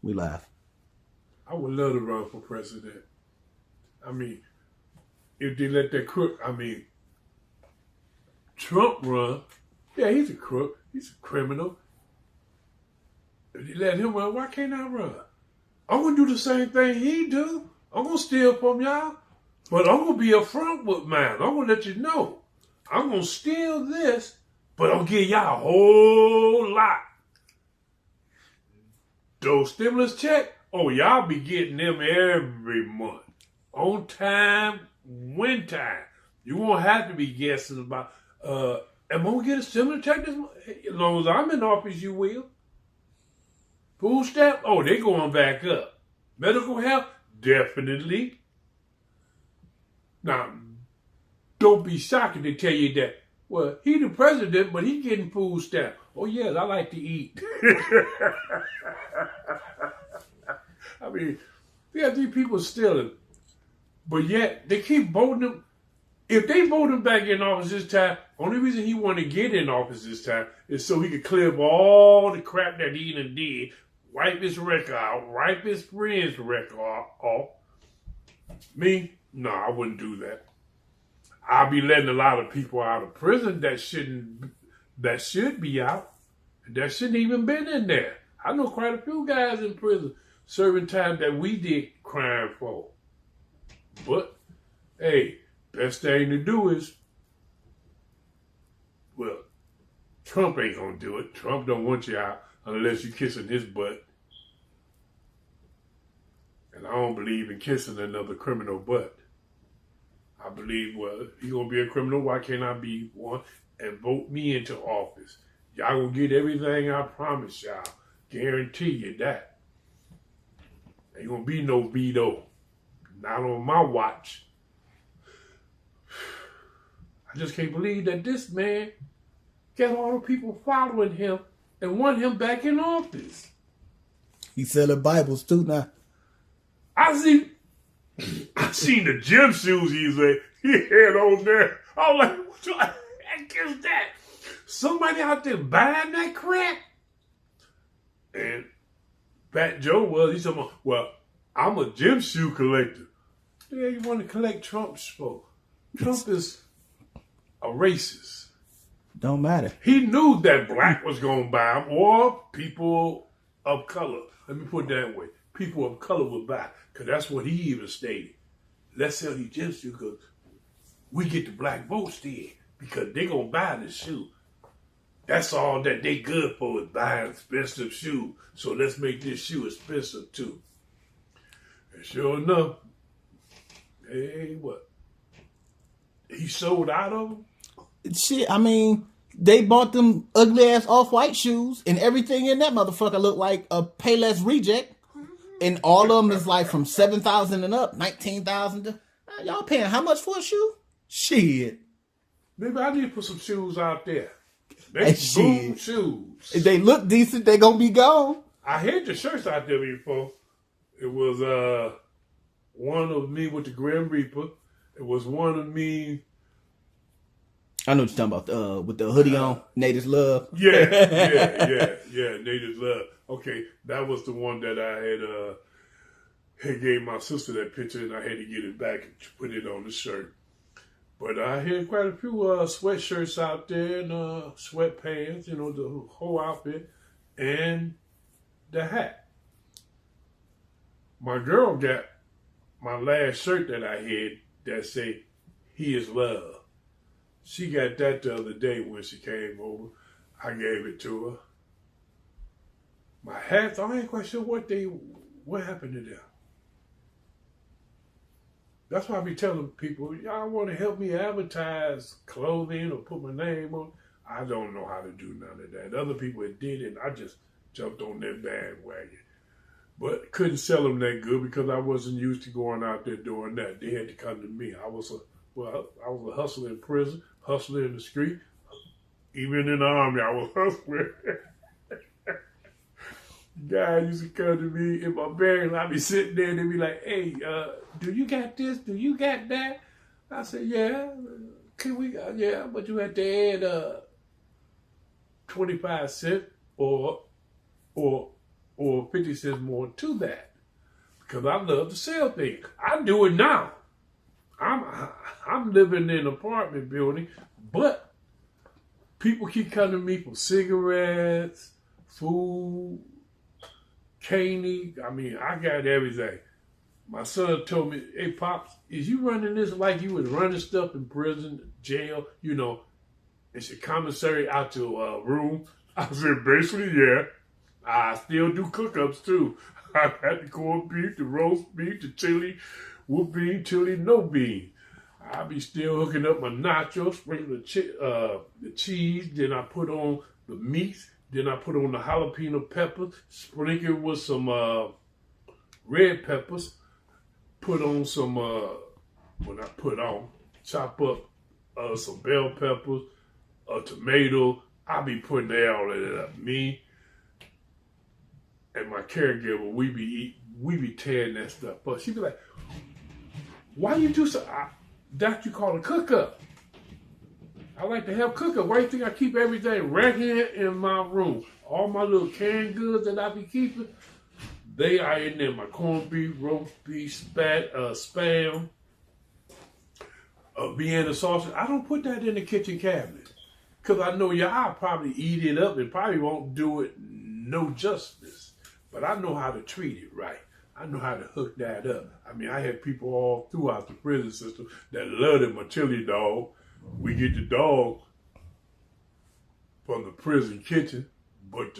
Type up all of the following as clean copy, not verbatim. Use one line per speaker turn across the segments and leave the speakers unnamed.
We laugh.
I would love to run for president. I mean, if they let that crook, Trump run, yeah, he's a crook. He's a criminal. If they let him run, why can't I run? I'm going to do the same thing he do. I'm going to steal from y'all, but I'm going to be upfront with mine. I'm going to let you know. I'm going to steal this, but I'm going to give y'all a whole lot. Those stimulus checks, oh, y'all be getting them every month. On time, when time. You won't have to be guessing about, am I going to get a stimulus check this month? As long as I'm in office, you will. Food stamp, oh, they going back up. Medical health, definitely. Now, don't be shocked if they tell you that, well, he the president, but he getting food stamp. Oh, yes, I like to eat. I mean, yeah, these people stealing. But yet, they keep voting him. If they vote him back in office this time, only reason he want to get in office this time is so he could clear up all the crap that he done did, wipe his record out, wipe his friend's record off. Me? No, I wouldn't do that. I'll be letting a lot of people out of prison that should be out. That shouldn't even been in there. I know quite a few guys in prison serving time that we did crime for. But, hey, best thing to do is, well, Trump ain't gonna do it. Trump don't want you out unless you kissing his butt. And I don't believe in kissing another criminal butt. I believe, well, if he gonna be a criminal, why can't I be one and vote me into office? Y'all gonna get everything I promise y'all. Guarantee you that. Ain't gonna be no veto. Not on my watch. I just can't believe that this man got all the people following him and want him back in office.
He's selling Bibles too now.
I seen the gym shoes he had on there. I was like, what the heck is that? Somebody out there buying that crap? And Fat Joe he said, well, I'm a gym shoe collector. Yeah, you want to collect Trump's for? Trump is a racist.
Don't matter.
He knew that black was going to buy them or people of color. Let me put it that way. People of color would buy, because that's what he even stated. Let's sell these gym shoes because we get the black votes then, because they going to buy this shoe. That's all that they good for is buying expensive shoes. So let's make this shoe expensive too. And sure enough, hey, what? He sold out of them?
Shit, I mean, they bought them ugly ass off-white shoes and everything in that motherfucker looked like a Payless reject. And all of them is like from 7,000 and up, 19,000. Y'all paying how much for a shoe? Shit.
Maybe I need to put some shoes out there.
Hey,
Boone shoes.
If they look decent, they gonna be gone.
I had the shirts out there before. It was one of me with the Grim Reaper. It was one of me.
I know what you're talking about. With the hoodie on, Natives Love.
Yeah. Natives Love. Okay, that was the one that I had gave my sister that picture, and I had to get it back and put it on the shirt. But I had quite a few sweatshirts out there and sweatpants, the whole outfit, and the hat. My girl got my last shirt that I had that say, "He is love." She got that the other day when she came over. I gave it to her. My hats, I ain't quite sure what happened to them. That's why I be telling people, y'all want to help me advertise clothing or put my name on. I don't know how to do none of that. Other people did it, and I just jumped on their bandwagon. But couldn't sell them that good because I wasn't used to going out there doing that. They had to come to me. I was a hustler in prison, hustler in the street. Even in the army, I was hustling. Guy used to come to me in my barracks. I'd be sitting there and they'd be like, "Hey, do you got this? Do you got that?" I said, "Yeah." Can we? Yeah, but you had to add 25 cents or or 50 cents more to that. Because I love to sell things. I do it now. I'm living in an apartment building, but people keep coming to me for cigarettes, food, candy. I mean, I got everything. My son told me, hey, Pops, is you running this like you was running stuff in prison, jail, you know, it's a commissary out to a room? I said, basically, yeah. I still do cook-ups, too. I got the corned beef, the roast beef, the chili, with bean, chili, no bean. I be still hooking up my nachos, sprinkle the cheese, then I put on the meat, then I put on the jalapeno peppers, sprinkle with some red peppers, put on some, chop up some bell peppers, a tomato. I be putting all of that up. Me and my caregiver, we be tearing that stuff up. She be like, why you do so? That you call a cook-up. I like to have cook-up. Why you think I keep everything right here in my room? All my little canned goods that I be keeping, they are in there. My corned beef, roast beef, spam, Vienna sausage. I don't put that in the kitchen cabinet because I know y'all probably eat it up and probably won't do it no justice. But I know how to treat it right. I know how to hook that up. I mean, I had people all throughout the prison system that loved my chili dog. We get the dog from the prison kitchen, but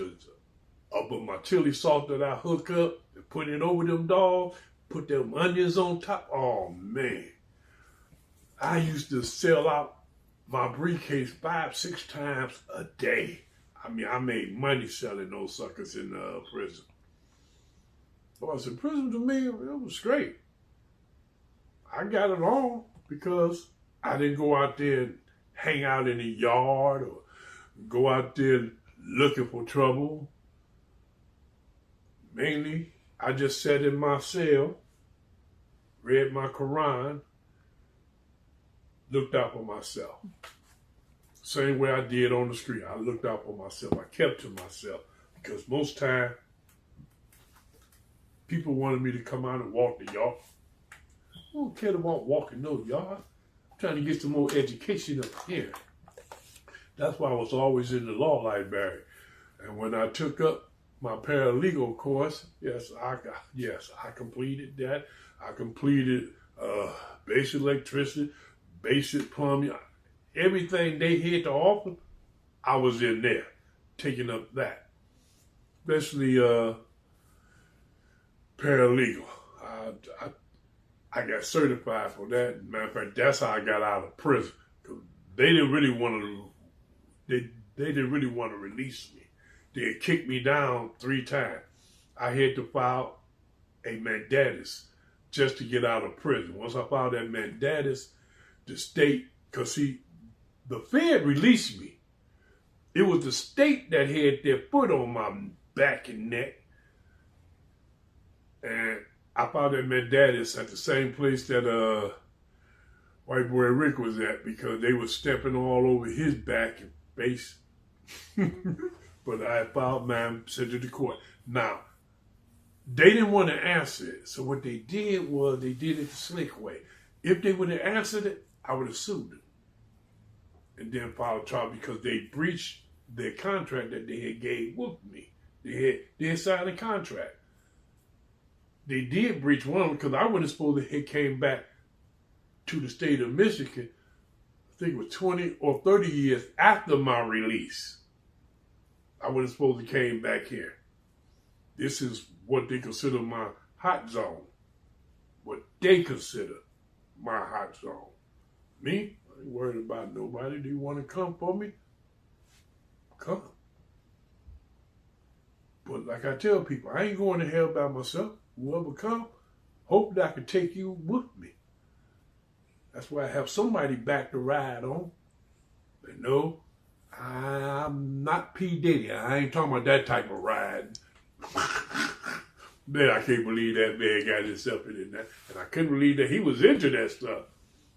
my chili sauce that I hook up and put it over them dogs, put them onions on top. Oh, man. I used to sell out my briefcase 5-6 times a day. I mean, I made money selling those suckers in prison. So I said, prison to me, it was great. I got it on because I didn't go out there and hang out in the yard or go out there looking for trouble. Mainly, I just sat in my cell, read my Quran, looked out for myself. Same way I did on the street. I looked out for myself. I kept to myself because most time, people wanted me to come out and walk the yard. I don't care about walking no yard. I'm trying to get some more education up here. That's why I was always in the law library. And when I took up my paralegal course, I completed that. I completed basic electricity, basic plumbing, everything they had to offer. I was in there, taking up that, especially paralegal. I got certified for that. Matter of fact, that's how I got out of prison. They didn't really want to. They didn't really want to release me. They had kicked me down 3 times. I had to file a mandatus just to get out of prison. Once I filed that mandatus, the state, because see, the Fed released me. It was the state that had their foot on my back and neck. And I filed that mandatus at the same place that White Boy Rick was at because they were stepping all over his back and face. But I filed mine, sent it to court. Now, they didn't want to answer it. So what they did was they did it the slick way. If they would have answered it, I would have sued them. And then filed a trial because they breached their contract that they had gave with me. They had signed a contract. They did breach one because I wasn't supposed to have came back to the state of Michigan, I think it was 20 or 30 years after my release. I wasn't supposed to came back here. This is what they consider my hot zone. What they consider my hot zone. Me, I ain't worried about nobody. Do you want to come for me? Come. But like I tell people, I ain't going to hell by myself. Whoever come, hope that I can take you with me. That's why I have somebody back to ride on. But no, I'm not P. Diddy. I ain't talking about that type of ride. Man, I can't believe that man got himself in that. And I couldn't believe that he was into that stuff.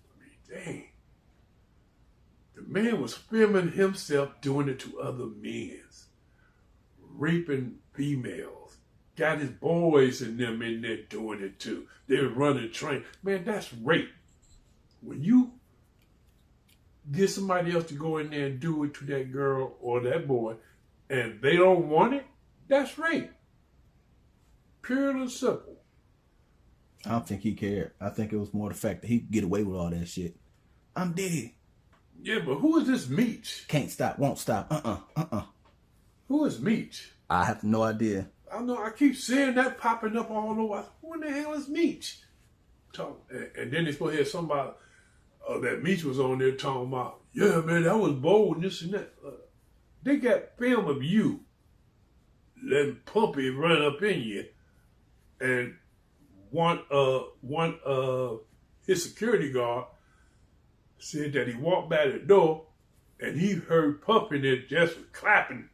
I mean, dang. The man was filming himself doing it to other men. Raping females. got his boys and them in there doing it too. They were running train. Man, that's rape. When you get somebody else to go in there and do it to that girl or that boy, and they don't want it, that's rape. Pure and simple.
I don't think he cared. I think it was more the fact that he could get away with all that shit. I'm Diddy.
Yeah, but who is this Meech?
Can't stop, won't stop.
Who is Meech?
I have no idea.
I know. I keep seeing that popping up all over. Who in the hell is Meech? And then they supposed to have somebody that Meech was on there talking about, yeah, man, that was bold and this and that. They got film of you letting Pumpy run up in you, and one his security guard said that he walked by the door and he heard Pumpy there just clapping.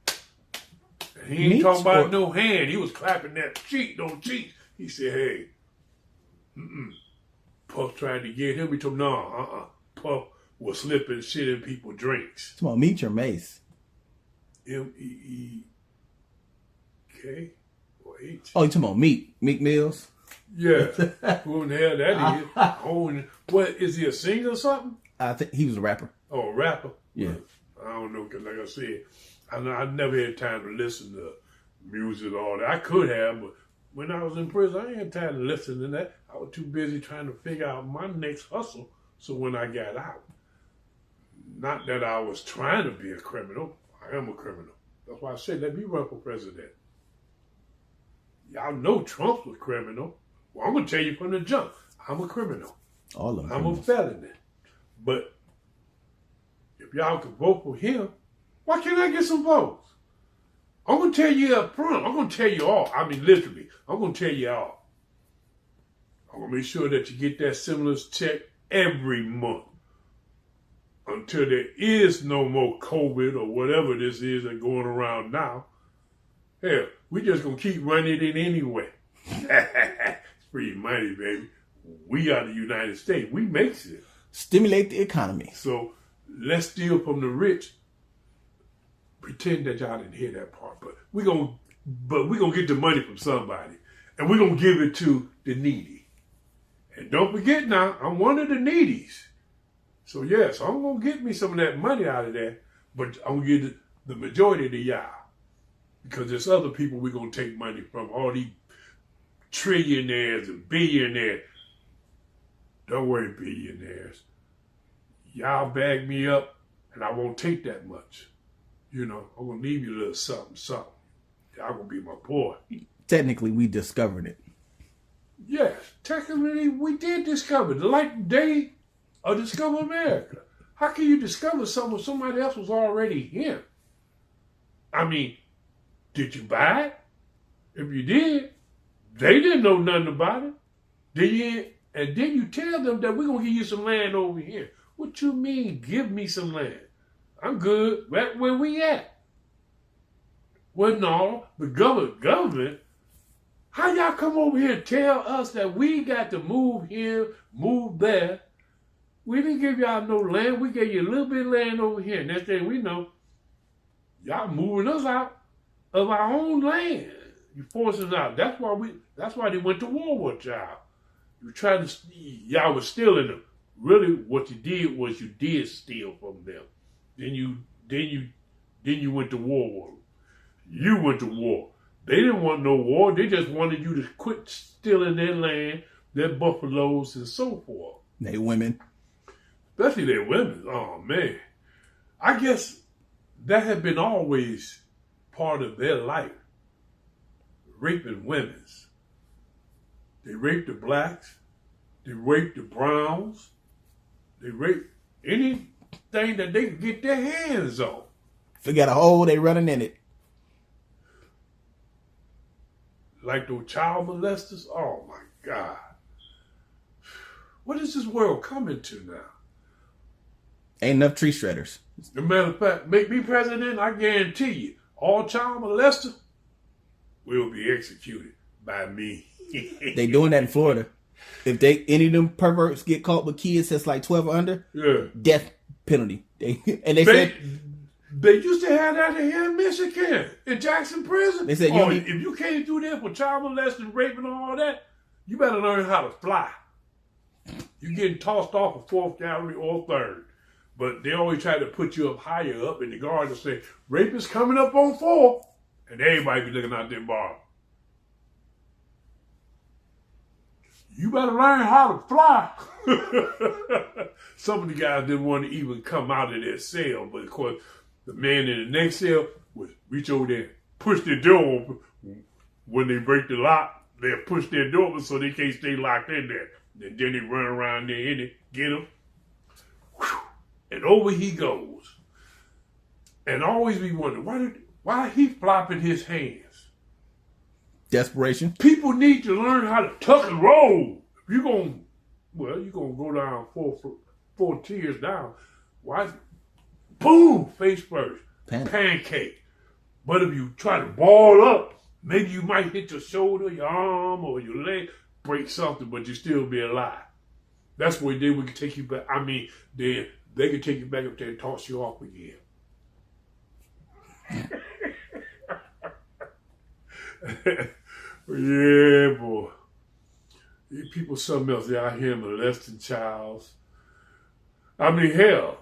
And he ain't talking about no hand. He was clapping that cheek, no cheeks. He said, hey, Puff tried to get him. He told him, no, Puff was slipping shit in people's drinks.
Come on, Meech or Mace?
M-E-E-K or H?
Oh, you talking about Meek Mills?
Yeah. Who in the hell that is? What, is he a singer or something?
I think he was a rapper.
Oh, a rapper?
Yeah.
I don't know, because like I said, I never had time to listen to music or all that. I could have, but when I was in prison, I ain't had time to listen to that. I was too busy trying to figure out my next hustle. So when I got out, not that I was trying to be a criminal, I am a criminal. That's why I said, let me run for president. Y'all know Trump was criminal. Well, I'm going to tell you from the jump, I'm a criminal.
All of them.
I'm a felony. But if y'all could vote for him, why can't I get some votes? I'm going to tell you up front. I'm going to tell you all. I mean, literally, I'm going to tell you all. I'm going to make sure that you get that stimulus check every month until there is no more COVID or whatever this is that's going around now. Hell, we just going to keep running it anyway. It's free money, baby. We are the United States. We make it.
Stimulate the economy.
So let's steal from the rich. Pretend that y'all didn't hear that part, but we're gonna get the money from somebody, and we're gonna give it to the needy. And don't forget now, I'm one of the needies. So yes, I'm gonna get me some of that money out of there, but I'm gonna get the majority to y'all, because there's other people we're gonna take money from, all these trillionaires and billionaires. Don't worry, billionaires. Y'all bag me up, and I won't take that much. You know, I'm going to leave you a little something. Y'all going to be my boy.
Technically, we discovered it.
Yes, technically, we did discover it. Like they discover America. How can you discover something when somebody else was already here? I mean, did you buy it? If you did, they didn't know nothing about it. And then you tell them that we're going to give you some land over here. What you mean, give me some land? I'm good. Right where we at. Well, no, the government, how y'all come over here and tell us that we got to move here, move there? We didn't give y'all no land. We gave you a little bit of land over here. Next thing we know, y'all moving us out of our own land. You forcing us out. That's why they went to war with y'all. Y'all was stealing them. Really, what you did was you did steal from them. Then you went to war with them. You went to war. They didn't want no war. They just wanted you to quit stealing their land, their buffaloes, and so forth.
They women.
Especially their women. Oh, man. I guess that had been always part of their life. Raping women. They raped the blacks. They raped the browns. They raped anything that they could get their hands on.
If they got a hole, they running in it.
Like those child molesters. Oh, my God. What is this world coming to now?
Ain't enough tree shredders.
As a matter of fact, make me president, I guarantee you, all child molesters will be executed by me.
They doing that in Florida. If any of them perverts get caught with kids that's like 12 or under,
yeah,
death penalty. They
They used to have that here in Michigan, in Jackson Prison.
They said,
if you can't do that for child molesting, rape, and all that, you better learn how to fly. You getting tossed off a 4th gallery or 3rd. But they always try to put you up higher up, and the guards will say, rape is coming up on 4. And everybody be looking out them bars. You better learn how to fly. Some of the guys didn't want to even come out of their cell, but of course, the man in the next cell would reach over there and push their door open. When they break the lock, they'll push their door open so they can't stay locked in there. And then they run around there and get him. And over he goes. And always be wondering, why he flopping his hands?
Desperation.
People need to learn how to tuck and roll. If you're going to go down 4 tiers down. Why? Boom, face first. Pancake. But if you try to ball up, maybe you might hit your shoulder, your arm, or your leg, break something, but you still be alive. That's where they would take you back. I mean, they could take you back up there and toss you off again. Yeah, boy. These people something else. They're out here molesting childs. I mean, hell.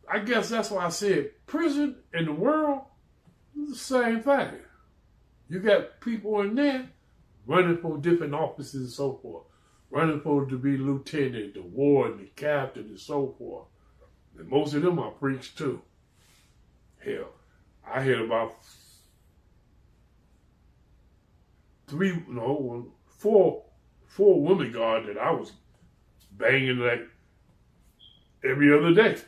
I guess that's why I said prison and the world is the same thing. You got people in there running for different offices and so forth. Running for to be lieutenant, the warden, the captain, and so forth. And most of them are freaks too. Hell, I heard about 4 women guards that I was banging like every other day.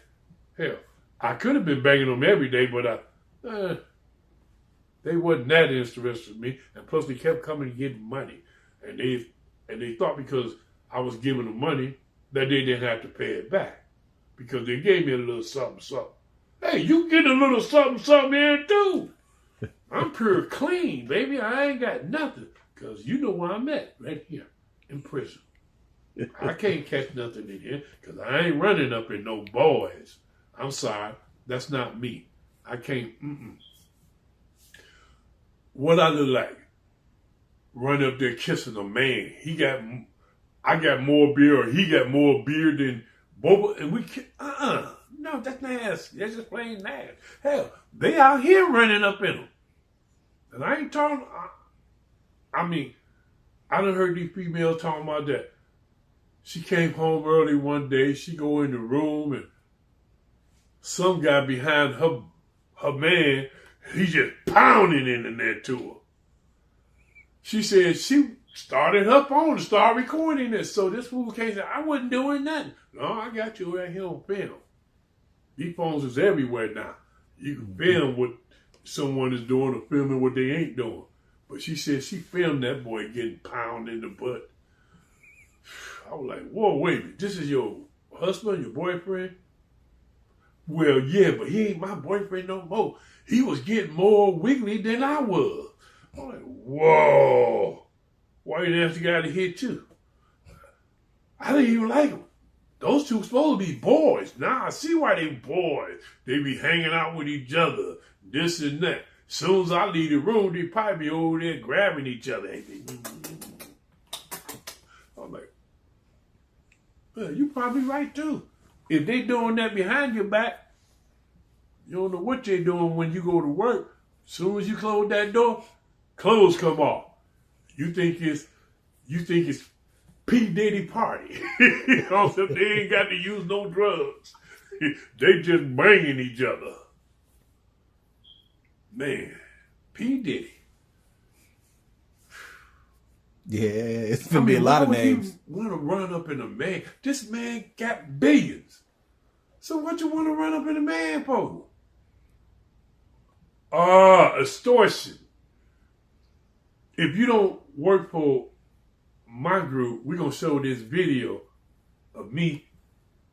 Hell, I could have been banging them every day, but they wasn't that interested in me. And plus, they kept coming and getting money, and they thought because I was giving them money that they didn't have to pay it back because they gave me a little something, something. Hey, you get a little something, something here too. I'm pure clean, baby. I ain't got nothing because you know where I'm at, right here in prison. I can't catch nothing in here because I ain't running up in no boys. I'm sorry, that's not me. I can't. What I look like? Run up there kissing a man. I got more beer, or he got more beer than both. And we no, that's nasty. That's just plain nasty. Hell, they out here running up in them, and I ain't talking. I mean, I done heard these females talking about that. She came home early one day. She go in the room and some guy behind her man, he just pounding in there to her. She said she started her phone to start recording this. So this fool can't say, I wasn't doing nothing. No, I got you right here on film. These phones is everywhere now. You can film what someone is doing or filming what they ain't doing. But she said she filmed that boy getting pounded in the butt. I was like, whoa, wait a minute. This is your husband, your boyfriend? Well, yeah, but he ain't my boyfriend no more. He was getting more wiggly than I was. I'm like, whoa. Why you didn't ask the guy to hit you? I didn't even like him. Those two supposed to be boys. Now I see why they boys. They be hanging out with each other, this and that. Soon as I leave the room, they probably be over there grabbing each other. I'm like, well, you probably right too. If they doing that behind your back, you don't know what they're doing when you go to work. As soon as you close that door, clothes come off. You think it's P. Diddy party. You know, so they ain't got to use no drugs. They just banging each other. Man, P. Diddy.
Yeah, it's gonna be a lot of names.
Want to run up in a man? This man got billions. So what you want to run up in a man for? Extortion. If you don't work for my group, we're gonna show this video of me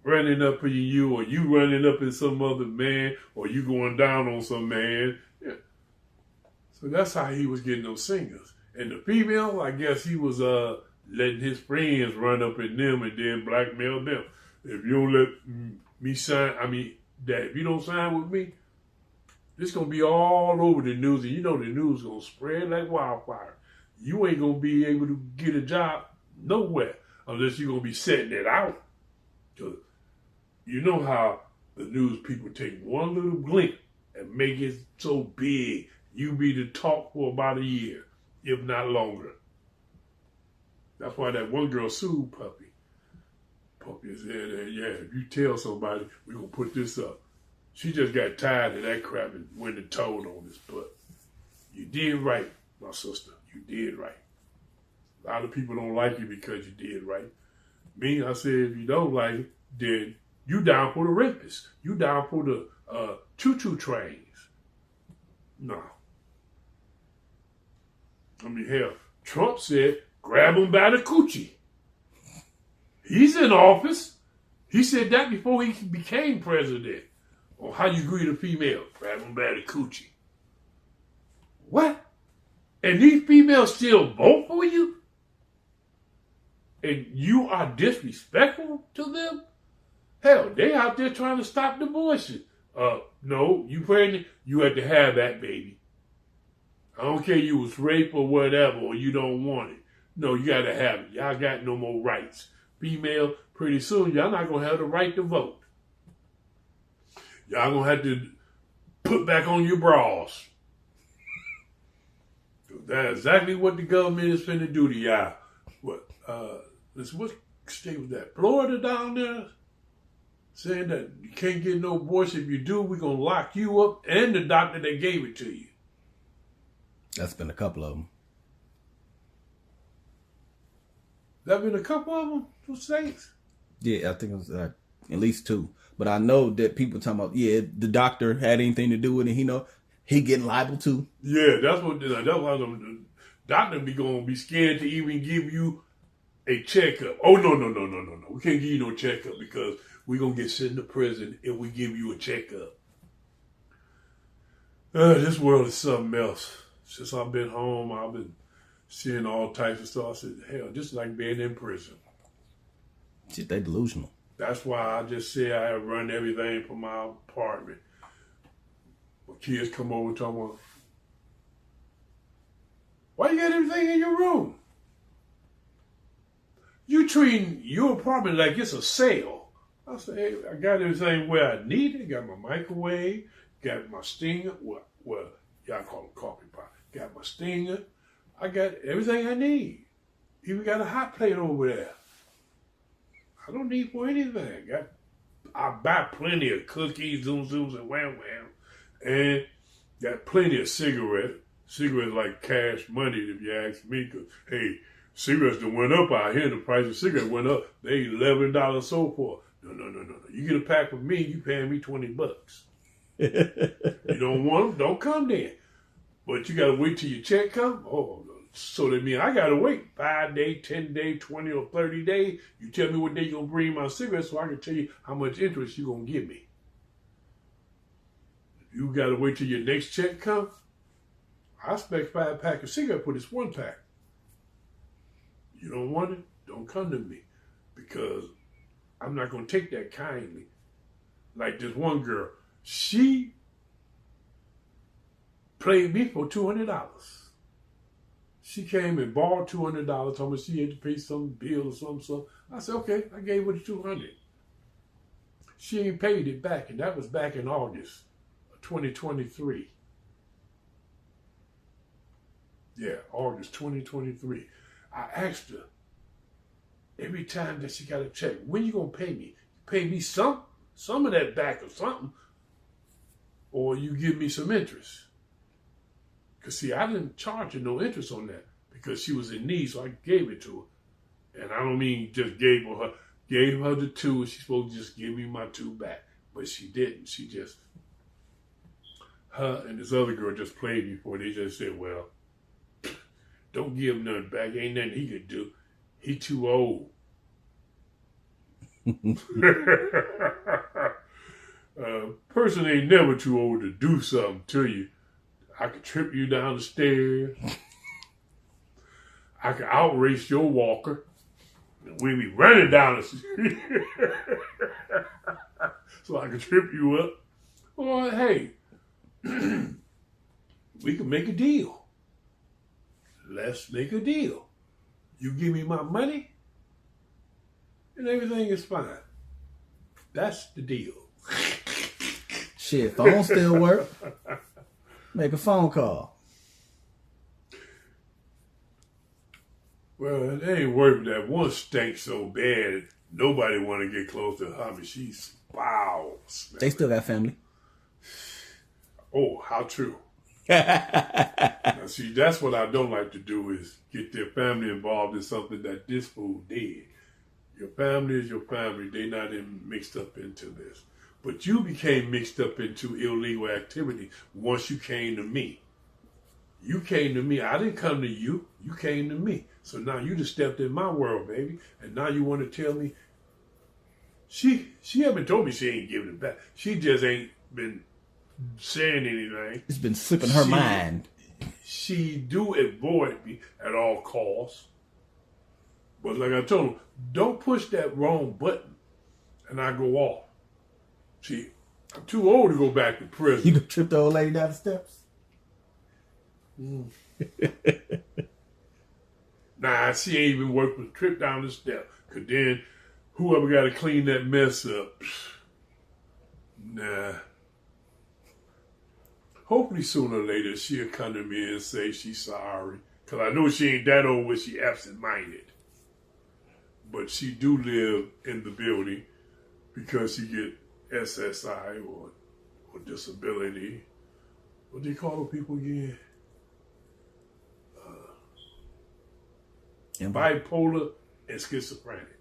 running up in you, or you running up in some other man, or you going down on some man. Yeah. So that's how he was getting those singers. And the female, I guess he was letting his friends run up in them and then blackmail them. If you don't let me sign, that if you don't sign with me, it's going to be all over the news. And you know the news is going to spread like wildfire. You ain't going to be able to get a job nowhere unless you're going to be setting it out. Because you know how the news people take one little glint and make it so big. You be the talk for about a year, if not longer. That's why that one girl sued Puppy. Puppy said, yeah, if you tell somebody, we're going to put this up. She just got tired of that crap and went and told on this. But you did right, my sister. You did right. A lot of people don't like you because you did right. Me, I said, if you don't like it, then you down for the rapists. You down for the choo-choo trains. No. I mean, hell, Trump said, grab him by the coochie. He's in office. He said that before he became president. On how you greet a female. Grab him by the coochie. What? And these females still vote for you? And you are disrespectful to them? Hell, they out there trying to stop divorces. No, you pregnant, you have to have that baby. I don't care you was raped or whatever, or you don't want it. No, you gotta have it. Y'all got no more rights. Female, pretty soon, y'all not gonna have the right to vote. Y'all gonna have to put back on your bras. That's exactly what the government is finna do to y'all. What state was that? Florida down there? Saying that you can't get no abortion. If you do, we're gonna lock you up and the doctor that gave it to you.
That's been a couple of them.
That been a couple of them? 2 states?
Yeah, I think it was at least 2. But I know that people talking about, yeah, the doctor had anything to do with it. He getting liable too.
Yeah, that's why the doctor be gonna be scared to even give you a checkup. Oh no. We can't give you no checkup because we're gonna get sent to prison if we give you a checkup. This world is something else. Since I've been home, I've been seeing all types of stuff. I said, hell, just like being in prison.
Shit, they delusional.
That's why I just say I run everything from my apartment. My kids come over talking about, why you got everything in your room? You treating your apartment like it's a sale. I say, hey, I got everything where I need it. Got my microwave, got my stinger. Well, y'all call it coffee pot. Got my stinger. I got everything I need. Even got a hot plate over there. I don't need for anything. I buy plenty of cookies, zooms, and wham. And got plenty of cigarettes. Cigarettes like cash money, if you ask me. Because, hey, cigarettes done went up out here. The price of cigarettes went up. They $11 so forth. No. You get a pack with me, you paying me $20. You don't want them, don't come then. But you got to wait till your check come. Oh, so that means I got to wait 5 days, 10 days, 20 or 30 days. You tell me what day you're going to bring my cigarettes so I can tell you how much interest you're going to give me. If you got to wait till your next check come, I expect 5 packs of cigarettes for this 1 pack. You don't want it? Don't come to me. Because I'm not going to take that kindly. Like this one girl, she played me for $200. She came and borrowed $200, told me she had to pay some bill or something. I said, okay, I gave her the $200. She ain't paid it back, and that was back in August of 2023. Yeah, August 2023. I asked her, every time that she got a check, when you gonna pay me? Pay me some of that back or something, or you give me some interest. Because, see, I didn't charge her no interest on that because she was in need, so I gave it to her. And I don't mean just gave her the 2, and she's supposed to just give me my 2 back. But she didn't. She just, her and this other girl just played before. They just said, well, don't give him nothing back. Ain't nothing he could do. He too old. Person ain't never too old to do something to you. I could trip you down the stairs. I could outrace your walker. We be running down the street. so I can trip you up. Well, hey, we can make a deal. Let's make a deal. You give me my money, and everything is fine. That's the deal.
Shit, phone still work. Make a phone call.
Well, it ain't worth that. One stinks so bad, nobody want to get close to her. I mean, she's foul.
They still got family.
Oh, how true. Now, see, that's what I don't like to do is get their family involved in something that this fool did. Your family is your family. They not mixed up into this. But you became mixed up into illegal activity once you came to me. You came to me. I didn't come to you. You came to me. So now you just stepped in my world, baby. And now you want to tell me she haven't told me she ain't giving it back. She just ain't been saying anything.
It's been slipping her mind.
She do avoid me at all costs. But like I told him, don't push that wrong button and I go off. See, I'm too old to go back to prison.
You gonna trip the old lady down the steps?
Nah, she ain't even worth the trip down the step. Cause then whoever got to clean that mess up, nah. Hopefully sooner or later she'll come to me and say she's sorry. Cause I know she ain't that old where she absent-minded. But she do live in the building because she get SSI or disability. What do you call the people again? Bipolar and schizophrenic.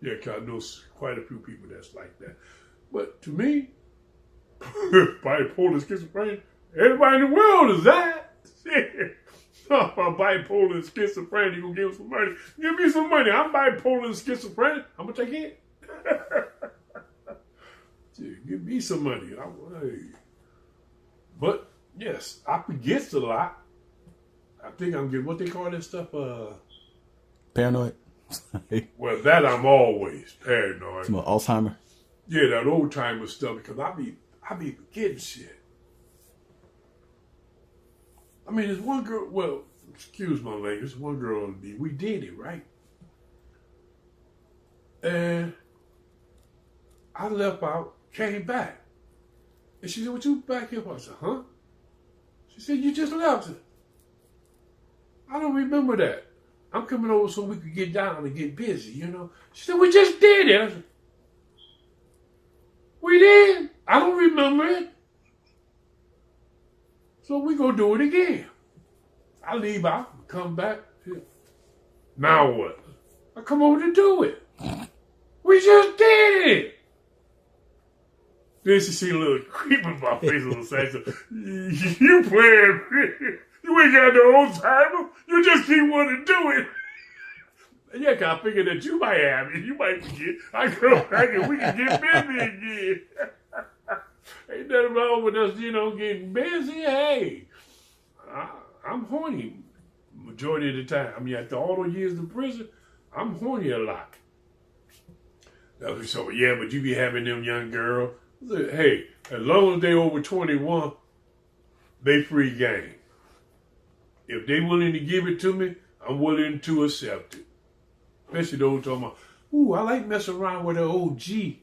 Yeah, cause I know quite a few people that's like that. But to me, bipolar, schizophrenic, everybody in the world is that. I'm bipolar and schizophrenic. You gonna give some money? Give me some money. I'm bipolar and schizophrenic. I'm gonna take it. Give me some money. But yes, I forget a lot. I think I'm getting what they call that stuff.
Paranoid.
Well, that I'm always paranoid.
Some Alzheimer.
Yeah, that old timer stuff because I be forgetting shit. I mean, there's one girl. Well, excuse my language. One girl on me. We did it right, and I left out, came back, and she said, "What you back here for?" I said, "Huh?" She said, "You just left." I don't remember that. I'm coming over so we could get down and get busy, you know. She said, "We just did it." I said, "We did? I don't remember it." So we gonna do it again. I leave out, come back. Now what? I come over to do it. We just did it. Then she see a little creep in my face on the side. So, you playing? You ain't got no old timer. You just keep wanting to do it. Yeah, cause I figured that you might have it. You might forget. I go back and we can get busy again. Ain't nothing wrong with us, getting busy. Hey, I'm horny majority of the time. I mean, after all those years in prison, I'm horny a lot. So, yeah, but you be having them young girls. Hey, as long as they over 21, they free game. If they willing to give it to me, I'm willing to accept it. Especially those talking about, ooh, I like messing around with an OG.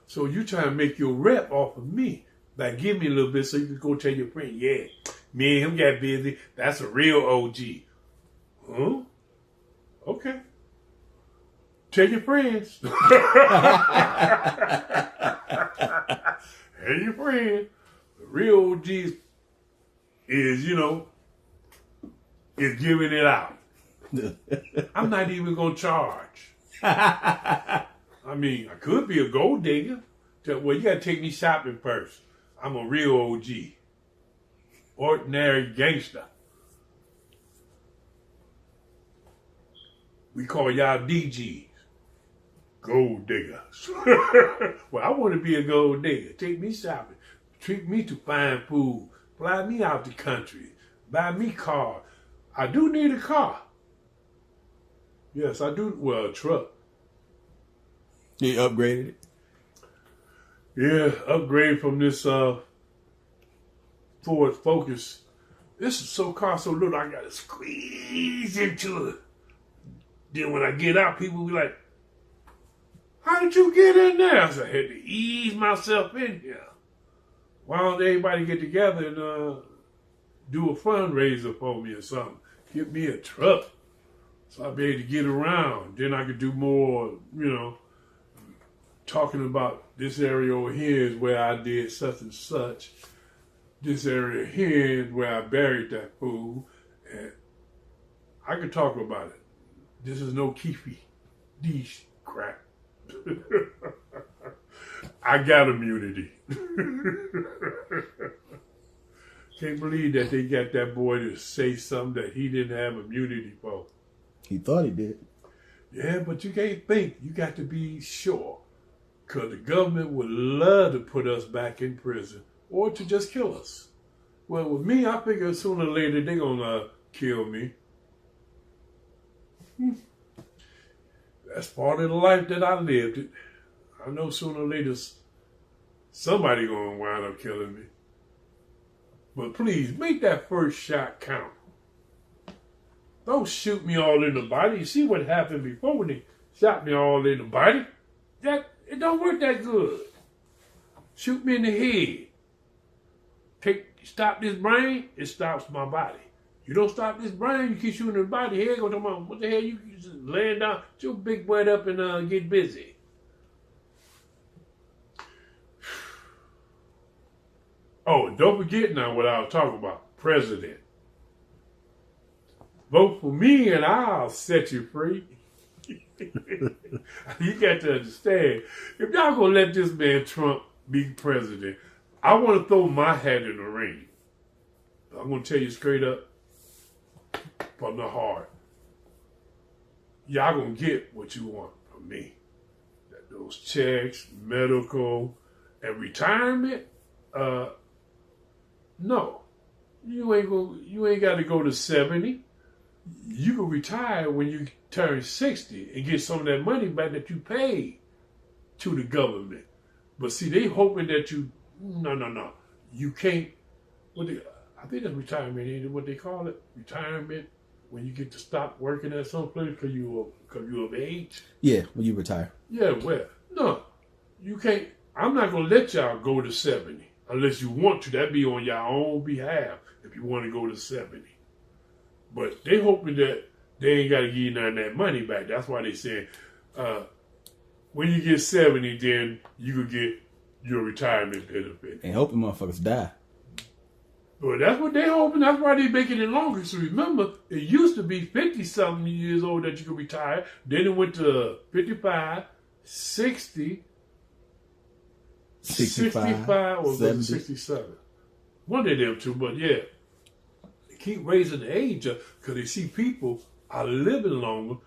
So you trying to make your rep off of me. Like, give me a little bit so you can go tell your friend, yeah, me and him got busy. That's a real OG. Huh? Okay. Tell your friends. Tell your friends. The real OG is, is giving it out. I'm not even going to charge. I mean, I could be a gold digger. Well, you got to take me shopping first. I'm a real OG. Ordinary gangster. We call y'all DGs. Gold diggers. Well, I want to be a gold digger. Take me shopping. Treat me to fine food. Fly me out the country. Buy me car. I do need a car. Yes, I do. Well, a truck.
You upgraded it?
Yeah, upgrade from this Ford Focus. This is so little, I gotta squeeze into it. Then when I get out, people be like, "How did you get in there?" I said, "I had to ease myself in here." Why don't everybody get together and do a fundraiser for me or something? Get me a truck so I'll be able to get around. Then I could do more, talking about this area over here is where I did such and such. This area here is where I buried that fool. And I could talk about it. This is no Keefy. These crap. I got immunity. Can't believe that they got that boy to say something that he didn't have immunity for.
He thought he did.
Yeah, but you can't think. You got to be sure. Because the government would love to put us back in prison or to just kill us. Well, with me, I figure sooner or later they're going to kill me. That's part of the life that I lived. I know sooner or later somebody going to wind up killing me. But please, make that first shot count. Don't shoot me all in the body. You see what happened before when they shot me all in the body? It don't work that good. Shoot me in the head. Stop this brain, it stops my body. You don't stop this brain, you keep shooting the body. Head go to my, what the hell, you just laying down, get your big butt up and get busy. Oh, and don't forget now what I was talking about. President. Vote for me and I'll set you free. You got to understand, if y'all gonna let this man Trump be president, I want to throw my hat in the ring. I'm gonna tell you straight up from the heart. Y'all gonna get what you want from me. Those checks, medical, and retirement. No, you ain't got to go to 70. You can retire when you turn 60 and get some of that money back that you paid to the government. But see, they hoping that no. You can't, I think that's retirement, ain't it what they call it? Retirement, when you get to stop working at some place because you of age?
Yeah, when you retire.
Yeah, well, no, you can't. I'm not going to let y'all go to 70 unless you want to. That'd be on your own behalf if you want to go to 70. But they hoping that they ain't got to give you none of that money back. That's why they saying when you get 70, then you could get your retirement benefit.
And hoping motherfuckers die.
Well, that's what they hoping. That's why they making it longer. So remember, it used to be 50-something years old that you could retire. Then it went to 55, 60, 65 or 70. 67. One of them two, but yeah. They keep raising the age up because they see people are living longer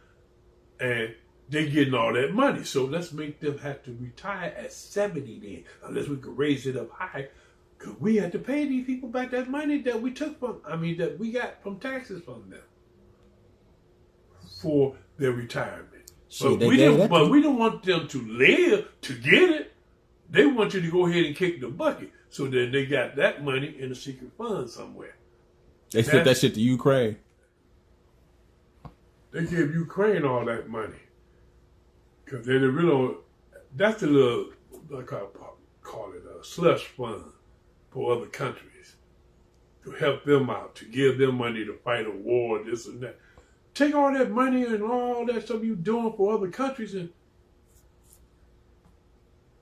and they getting all that money. So let's make them have to retire at 70 then, unless we could raise it up high. Because we had to pay these people back that money that we took that we got from taxes from them for their retirement.
Shit,
but we don't want them to live to get it. They want you to go ahead and kick the bucket. So then they got that money in a secret fund somewhere.
They sent that shit to Ukraine.
They give Ukraine all that money. Because they're the real, that's the little, like I call it, a slush fund for other countries. To help them out, to give them money to fight a war, this and that. Take all that money and all that stuff you're doing for other countries and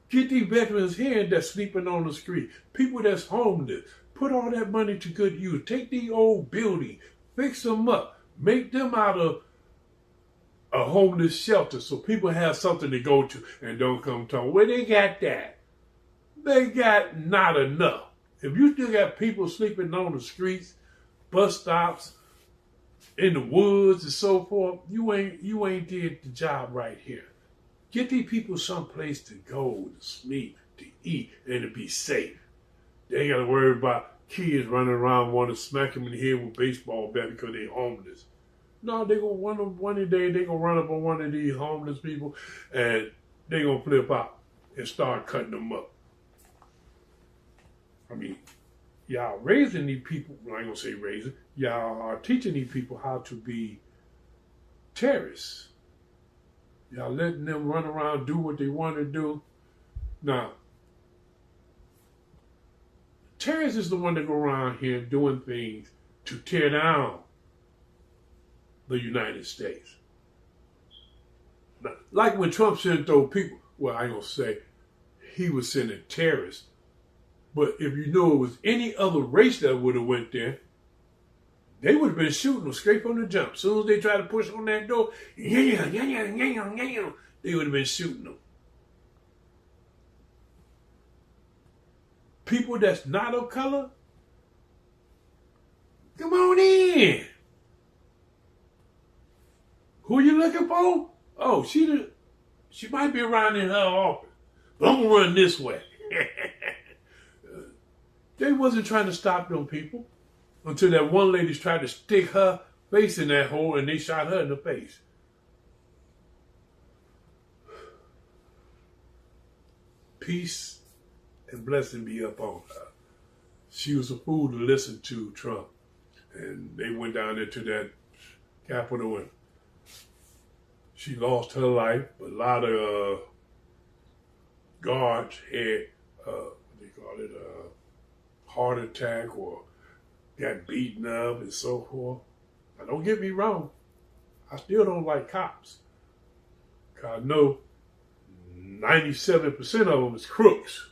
get these veterans here that's sleeping on the street, people that's homeless. Put all that money to good use. Take these old buildings, fix them up, make them out of a homeless shelter so people have something to go to and don't come talking. Well, they got that. They got not enough. If you still got people sleeping on the streets, bus stops, in the woods and so forth, you ain't did the job right here. Get these people someplace to go, to sleep, to eat, and to be safe. They ain't got to worry about kids running around wanting to smack them in the head with a baseball bat because they homeless. No, they gonna one day they gonna run up on one of these homeless people and they gonna flip out and start cutting them up. I mean, y'all raising these people. Well, I ain't gonna say raising. Y'all are teaching these people how to be terrorists. Y'all letting them run around, do what they want to do. Now, terrorists is the one that go around here doing things to tear down the United States. Now, like when Trump sent those people, well, I ain't gonna say he was sending terrorists, but if you know it was any other race that would have went there, they would have been shooting them straight from the jump. As soon as they tried to push on that door, they would have been shooting them. People that's not of color, come on in. Who you looking for? Oh, she might be around in her office, but I'm gonna run this way. They wasn't trying to stop them people until that one lady tried to stick her face in that hole and they shot her in the face. Peace and blessing be upon her. She was a fool to listen to Trump. And they went down into that Capitol and she lost her life. A lot of guards had, what they call it, heart attack or got beaten up and so forth. Now, don't get me wrong. I still don't like cops. Because I know 97% of them is crooks.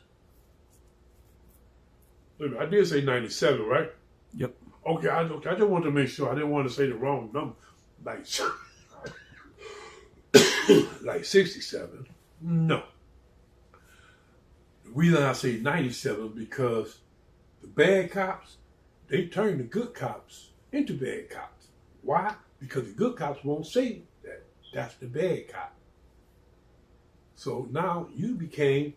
Look, I did say 97, right?
Yep.
Okay, I just wanted to make sure. I didn't want to say the wrong number. Like 67. No. The reason I say 97 because the bad cops, they turn the good cops into bad cops. Why? Because the good cops won't say that that's the bad cop. So now you became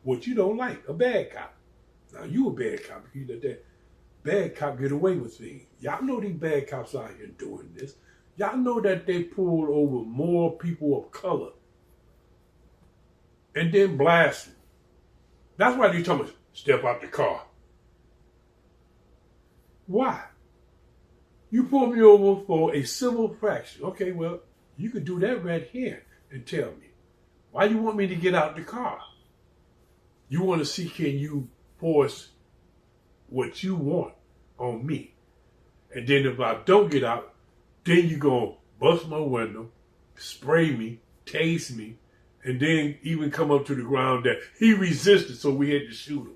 what you don't like, a bad cop. Now you a bad cop. You let that bad cop get away with things. Y'all know these bad cops out here doing this. Y'all know that they pulled over more people of color and then blasted. That's why they told me, step out the car. Why? You pulled me over for a civil infraction. Okay, well, you could do that right here and tell me. Why you want me to get out the car? You want to see can you force what you want on me. And then if I don't get out, then you gonna bust my window, spray me, tase me, and then even come up to the ground that he resisted, so we had to shoot him.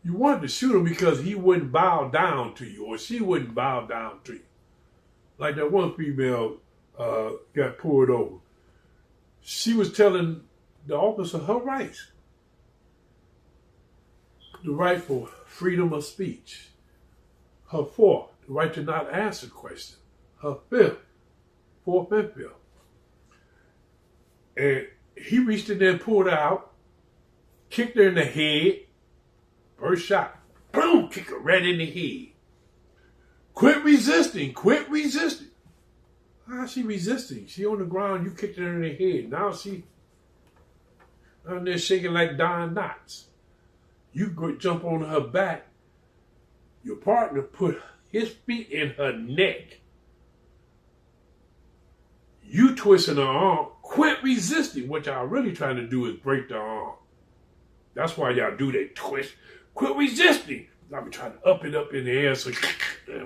You wanted to shoot him because he wouldn't bow down to you, or she wouldn't bow down to you. Like that one female got pulled over. She was telling the officer her rights. The right for freedom of speech. Her fourth, the right to not answer questions. Her fourth and fifth. And he reached in there and pulled her out, kicked her in the head, first shot, boom, kick her right in the head. Quit resisting. How's she resisting? She on the ground, you kicked her in the head. Now she down there shaking like Don Knotts. You go jump on her back. Your partner put his feet in her neck. You twisting her arm. Quit resisting. What y'all really trying to do is break the arm. That's why y'all do that twist. Quit resisting. I'll be trying to up it up in the air. So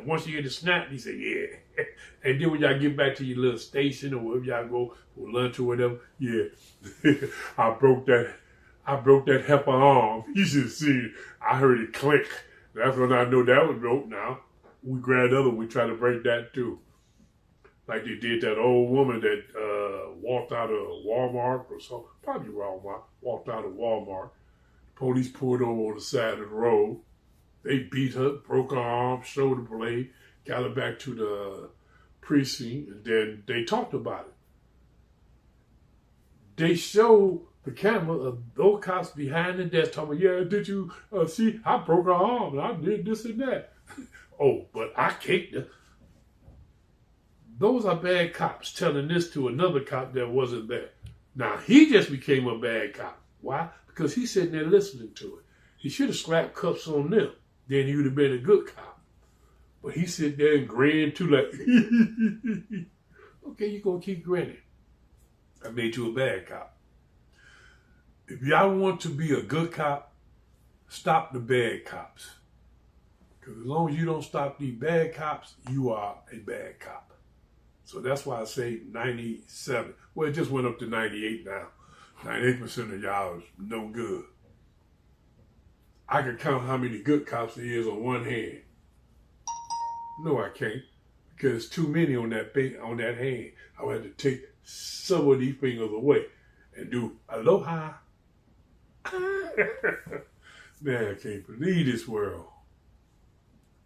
once you get the snap, he say, yeah. And then when y'all get back to your little station or wherever y'all go for lunch or whatever, yeah. I broke that heifer arm. You should see it. I heard it click. That's when I know that was broke now. We grabbed the other one. We tried to break that too. Like they did that old woman that walked out of Walmart or something. Probably Walmart. Walked out of Walmart. Police pulled over on the side of the road. They beat her, broke her arm, shoulder blade, got her back to the precinct, and then they talked about it. They showed the camera, those cops behind the desk talking, yeah, did you see, I broke her arm and I did this and that. Oh, but I kicked her. Those are bad cops telling this to another cop that wasn't there. Now, he just became a bad cop. Why? Because he's sitting there listening to it. He should have slapped cuffs on them. Then he would have been a good cop. But he sit there and grin too, like, okay, you're going to keep grinning. I made you a bad cop. If y'all want to be a good cop, stop the bad cops. Because as long as you don't stop these bad cops, you are a bad cop. So that's why I say 97. Well, it just went up to 98 now. 98% of y'all is no good. I can count how many good cops there is on one hand. No, I can't. Because too many on that hand. I would have to take some of these fingers away and do aloha. Man, I can't believe this world.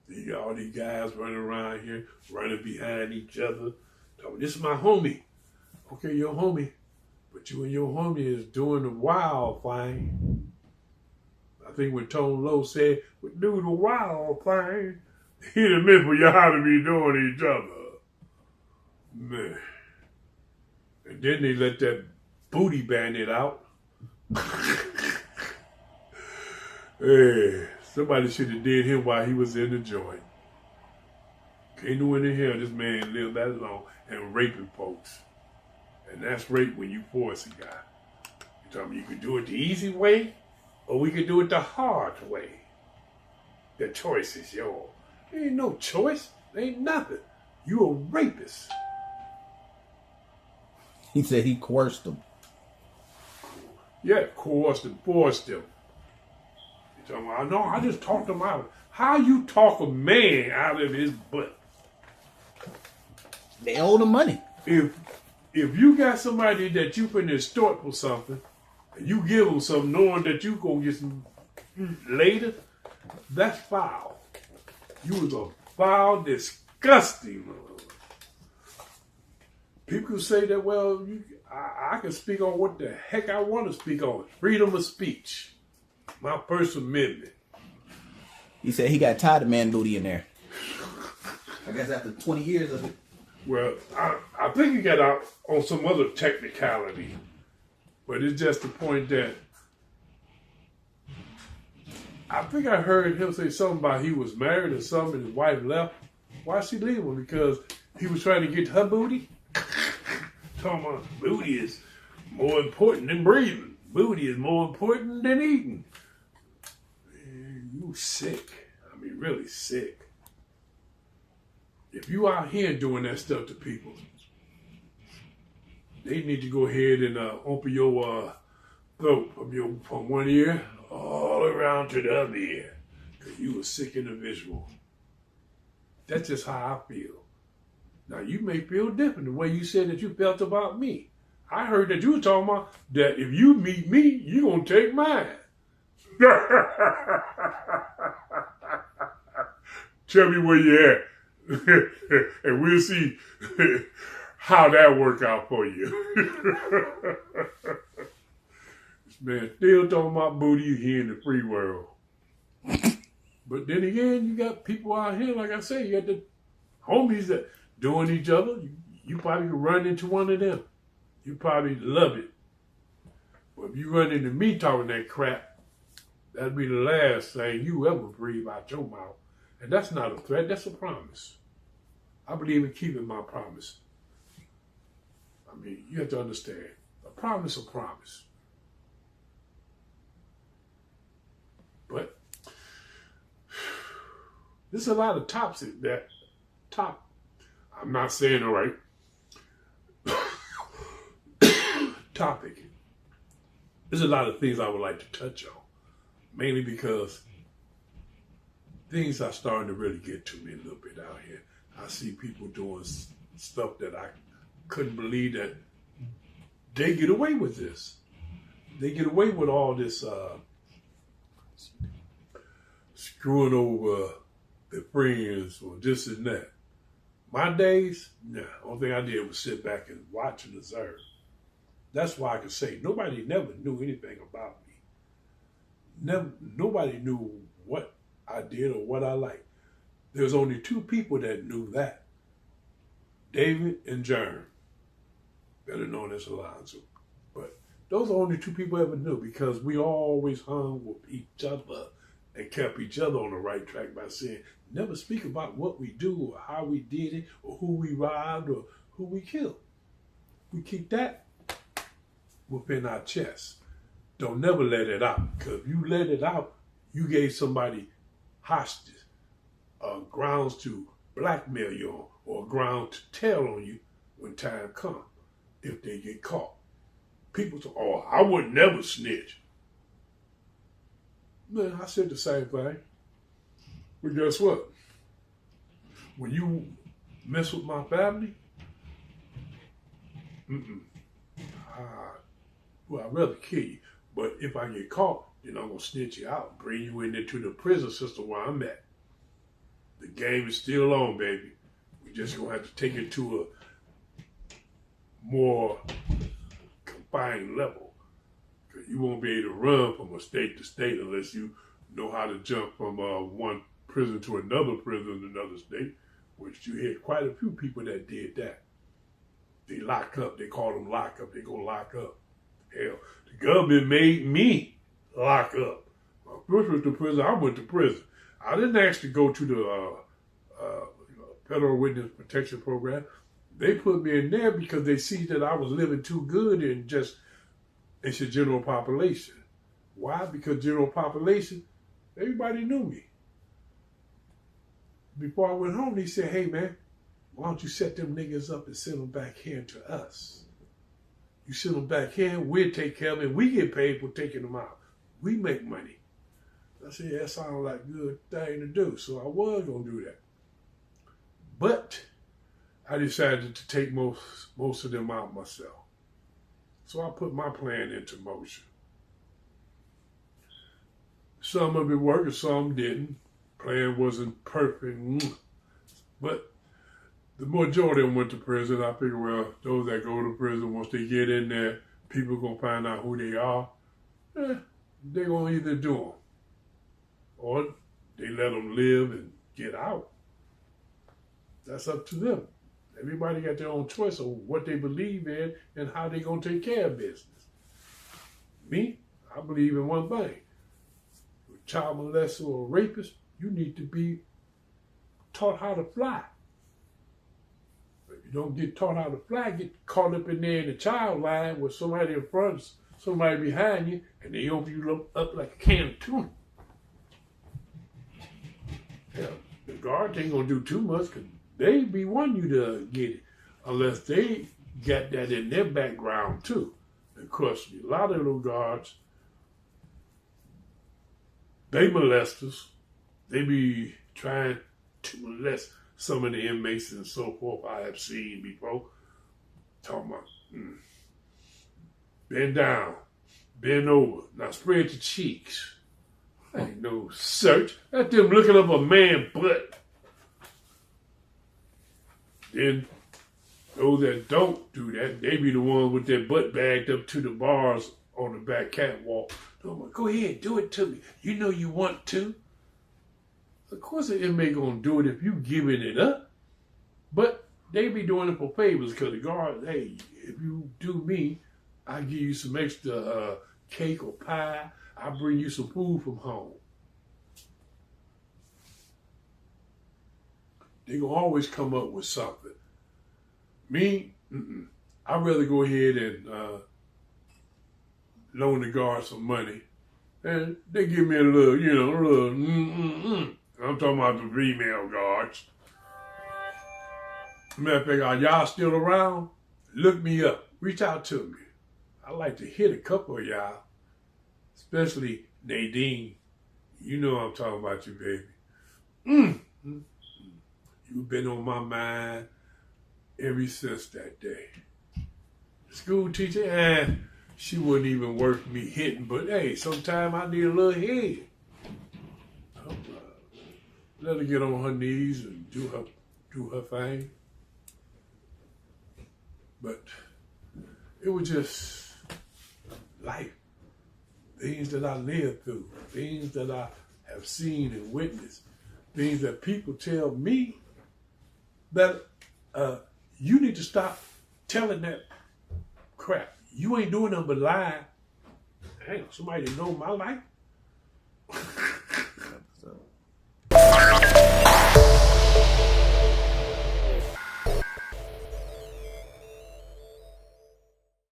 You got all these guys running around here, running behind each other. Talking, this is my homie. Okay, your homie. But you and your homie is doing the wild thing. I think when Tone Lowe said, we do the wild thing, he done meant for y'all to be doing each other. Man. And then they let that booty bandit out. Hey, somebody should have did him while he was in the joint. Ain't no one in here, this man lived that long and raping folks. And that's rape when you force a guy. You tell me you could do it the easy way, or we could do it the hard way. The choice is yours. There ain't no choice. There ain't nothing. You a rapist.
He said he coerced him.
Yeah, coerced and forced him. You talking about, no, I just talked him out. How you talk a man out of his butt?
They owe him money.
If you got somebody that you finna extort for something, and you give them something knowing that you gonna get some later, that's foul. You was a foul, disgusting mother. People say that, well, I can speak on what the heck I want to speak on. Freedom of speech. My First Amendment.
He said he got tired of man booty in there. I guess after 20 years of it.
Well, I think he got out on some other technicality. But it's just the point that I think I heard him say something about he was married or something and his wife left. Why she leave him? Because he was trying to get her booty? Talking about booty is more important than breathing. Booty is more important than eating. Man, you sick. I mean, really sick. If you out here doing that stuff to people, they need to go ahead and open your throat from one ear all around to the other ear, because you a sick individual. That's just how I feel. Now, you may feel different the way you said that you felt about me. I heard that you were talking about that if you meet me, you're going to take mine. Tell me where you're at. And we'll see how that work out for you. This man still talking about booty here in the free world. But then again, you got people out here, like I say, you got the homies that doing each other. You probably could run into one of them. You probably love it. But if you run into me talking that crap, that'd be the last thing you ever breathe out your mouth. And that's not a threat, that's a promise. I believe in keeping my promise. I mean, you have to understand, a promise is a promise. But there's a lot of I'm not saying it right. Topic. There's a lot of things I would like to touch on. Mainly because things are starting to really get to me a little bit out here. I see people doing stuff that I couldn't believe that they get away with this. They get away with all this screwing over their friends or this and that. My days, nah, only thing I did was sit back and watch and observe. That's why I could say nobody never knew anything about me. Never, nobody knew what I did or what I liked. There's only two people that knew that. David and Jerm, better known as Alonzo. But those are only two people I ever knew because we always hung with each other and kept each other on the right track by saying, never speak about what we do or how we did it or who we robbed or who we killed. We keep that within our chest. Don't never let it out, because if you let it out, you gave somebody hostage, grounds to blackmail you on, or ground to tell on you when time comes, if they get caught. People say, oh, I would never snitch. Man, I said the same thing. But guess what? When you mess with my family, well, I'd rather kill you. But if I get caught, then I'm going to snitch you out and bring you into the prison system where I'm at. The game is still on, baby. We just going to have to take it to a more confined level. Because you won't be able to run from a state to state unless you know how to jump from one prison to another prison in another state, which you hear quite a few people that did that. They lock up. They call them lock up. They go lock up. Hell, the government made me lock up. My first was to prison. I went to prison. I didn't actually go to the Federal Witness Protection Program. They put me in there because they see that I was living too good in just it's the general population. Why? Because general population, everybody knew me. Before I went home, they said, hey man, why don't you set them niggas up and send them back here to us? You send them back here, we'll take care of them. We get paid for taking them out. We make money. I said, yeah, that sounds like a good thing to do. So I was going to do that. But I decided to take most of them out myself. So I put my plan into motion. Some of it worked, some didn't. Plan wasn't perfect. But the majority of them went to prison. I figure, well, those that go to prison, once they get in there, people going to find out who they are. They're going to either do them or they let them live and get out. That's up to them. Everybody got their own choice of what they believe in and how they going to take care of business. Me, I believe in one thing. A child molester or a rapist, you need to be taught how to fly. If you don't get taught how to fly, get caught up in there in the child line with somebody in front, somebody behind you, and they open you up like a can of tuna. Hell, the guards ain't going to do too much because they be wanting you to get it, unless they got that in their background too. Of course, a lot of those guards, they molesters. They be trying to molest some of the inmates and so forth I have seen before. Talking about, bend down, bend over, now spread your cheeks. Ain't no search. That's them looking up a man's butt. Then those that don't do that, they be the ones with their butt bagged up to the bars on the back catwalk. Go ahead, do it to me. You know you want to. Of course an inmate gonna do it if you giving it up. But they be doing it for favors because the guard, hey, if you do me, I give you some extra cake or pie. I bring you some food from home. They gonna always come up with something. Me, I'd rather go ahead and loan the guard some money. And they give me a little, I'm talking about the female guards. Matter of fact, are y'all still around? Look me up. Reach out to me. I like to hit a couple of y'all, especially Nadine. You know I'm talking about you, baby. You've been on my mind ever since that day. School teacher, she wasn't even worth me hitting, but hey, sometimes I need a little head. Let her get on her knees and do her thing. But it was just life. Things that I lived through, things that I have seen and witnessed, things that people tell me that you need to stop telling that crap. You ain't doing nothing but lying. Hang on, somebody that know my life.